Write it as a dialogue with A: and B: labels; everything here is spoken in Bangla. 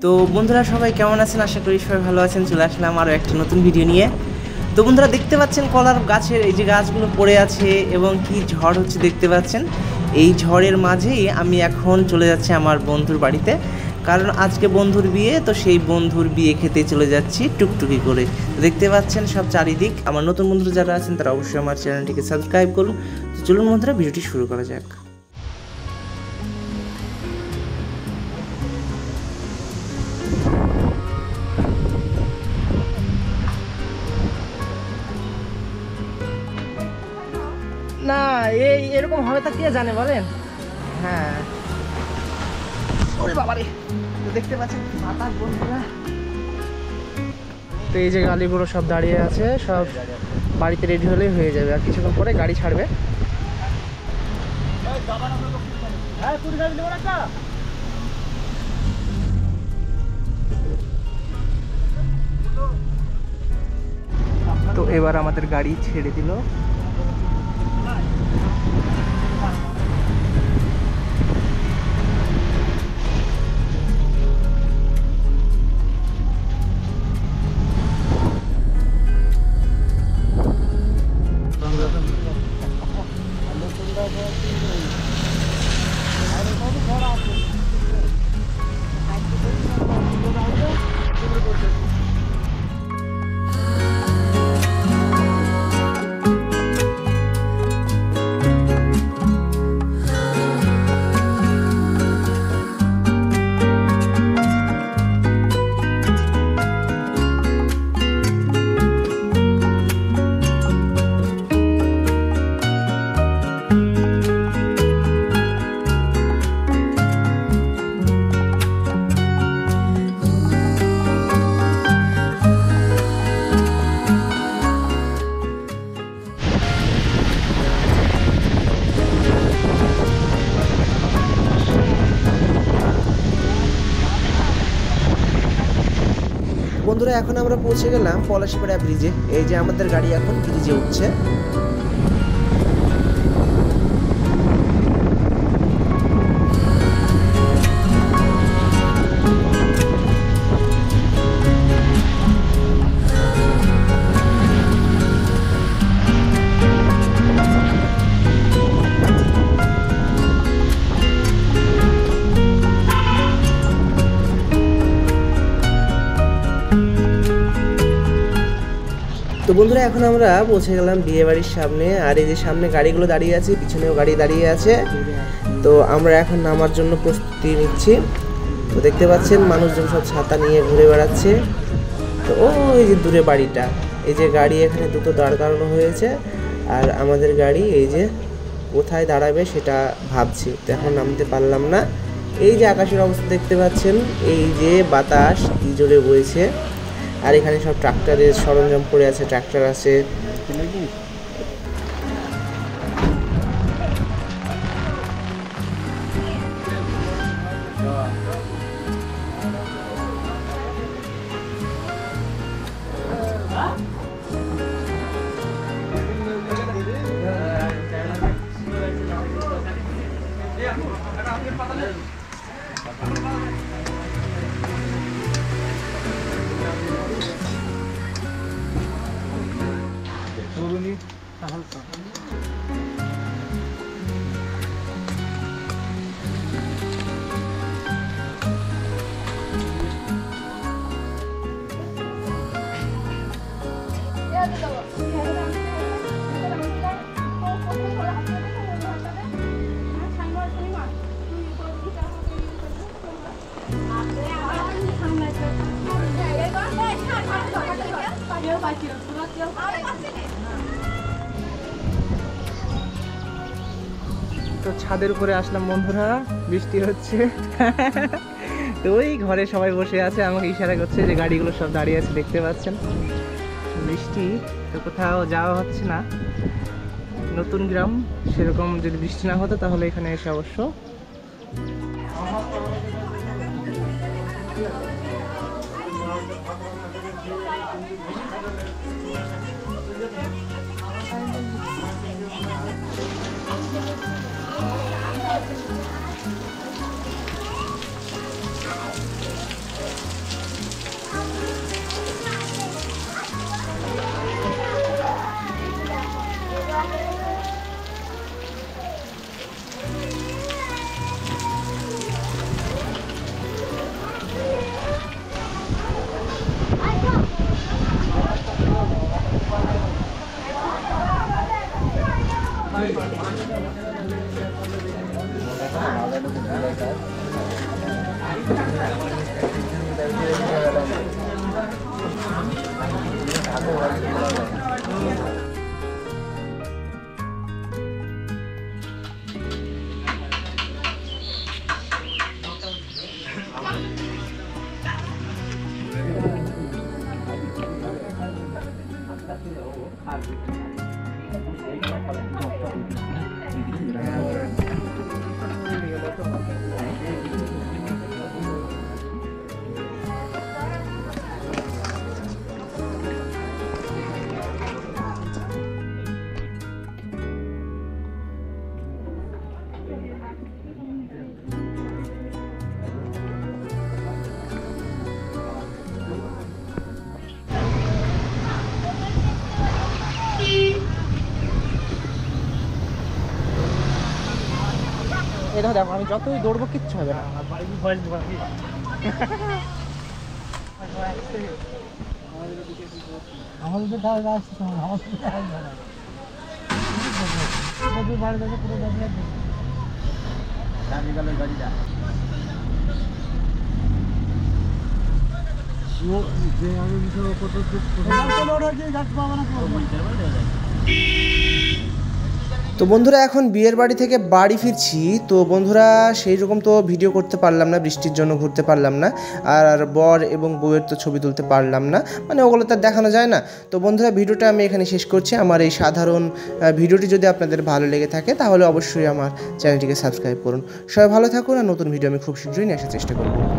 A: তো বন্ধুরা সবাই কেমন আছেন? আশা করি সবাই ভালো আছেন। চলে আসলাম আরও একটা নতুন ভিডিও নিয়ে। তো বন্ধুরা দেখতে পাচ্ছেন কলার গাছের এই যে গাছগুলো পড়ে আছে এবং কি ঝড় হচ্ছে দেখতে পাচ্ছেন। এই ঝড়ের মাঝেই আমি এখন চলে যাচ্ছি আমার বন্ধুর বাড়িতে, কারণ আজকে বন্ধুর বিয়ে। তো সেই বন্ধুর বিয়ে খেতে চলে যাচ্ছি টুকটুকি করে। দেখতে পাচ্ছেন সব চারিদিক। আমার নতুন বন্ধুরা যারা আছেন তারা অবশ্যই আমার চ্যানেলটিকে সাবস্ক্রাইব করুন। তো চলুন বন্ধুরা ভিডিওটি শুরু করা যাক।
B: না এই এরকম হবে তা কে জানে বলেন।
A: হ্যাঁ, ওরে বাবারে, তো দেখতে পাচ্ছেন বাতাস বন্ধুরা।
B: তো এই যে গাড়িগুলো সব দাঁড়িয়ে আছে, সব বাড়িতে রেডি হলেই হয়ে যাবে, আর কিছুক্ষণ পরে গাড়ি ছাড়বে। তো এবার আমাদের গাড়ি ছেড়ে দিল।
A: বন্ধুরা এখন আমরা পৌঁছে গেলাম পলাশীপাড়া ব্রিজে। এই যে আমাদের গাড়ি এখন ব্রিজে উঠছে। তো বন্ধুরা এখন আমরা পৌঁছে গেলাম বিয়ে বাড়ির সামনে। আর এই যে সামনে গাড়িগুলো দাঁড়িয়ে আছে, পিছনেও গাড়ি দাঁড়িয়ে আছে। তো আমরা এখন নামার জন্য প্রস্তুতি নিচ্ছি। তো দেখতে পাচ্ছেন মানুষজন সব ছাতা নিয়ে ঘুরে বেড়াচ্ছে। তো ওই যে দূরে বাড়িটা, এই যে গাড়ি এখানে দুটো দাঁড় করানো হয়েছে, আর আমাদের গাড়ি এই যে কোথায় দাঁড়াবে সেটা ভাবছি। তো এখন নামতে পারলাম না। এই যে আকাশের অবস্থা দেখতে পাচ্ছেন, এই যে বাতাস কি জোরে বইছে। আর এখানে সব ট্রাক্টরের সরঞ্জাম পড়ে আছে, ট্রাক্টর আছে।
B: তো ছাদের উপরে আসলাম বন্ধুরা, বৃষ্টি হচ্ছে। তো ওই ঘরে সবাই বসে আছে, আমাকে ইশারা করছে যে গাড়িগুলো সব দাঁড়িয়ে আছে, দেখতে পাচ্ছেন বৃষ্টি। তো কোথাও যাওয়া হচ্ছে না, নতুন গ্রাম, সেরকম যদি বৃষ্টি না হতো তাহলে এখানে এসে অবশ্য এই দেখো দেখো, আমি যতই দৌড়বো কিচ্ছু হবে না।
A: তো বন্ধুরা এখন বিয়ের বাড়ি থেকে বাড়ি ফিরছি। তো বন্ধুরা সেই রকম তো ভিডিও করতে পারলাম না, বৃষ্টির জন্য ঘুরতে পারলাম না, আর বর এবং বউয়ের তো ছবি তুলতে পারলাম না, মানে ওগুলো তো দেখানো যায় না। তো বন্ধুরা ভিডিওটা আমি এখানে শেষ করছি। আমার এই সাধারণ ভিডিওটি যদি আপনাদের ভালো লেগে থাকে তাহলে অবশ্যই আমার চ্যানেলটিকে সাবস্ক্রাইব করুন। সবাই ভালো থাকুন, আর নতুন ভিডিও আমি খুব শীঘ্রই নিয়ে আসার চেষ্টা করব।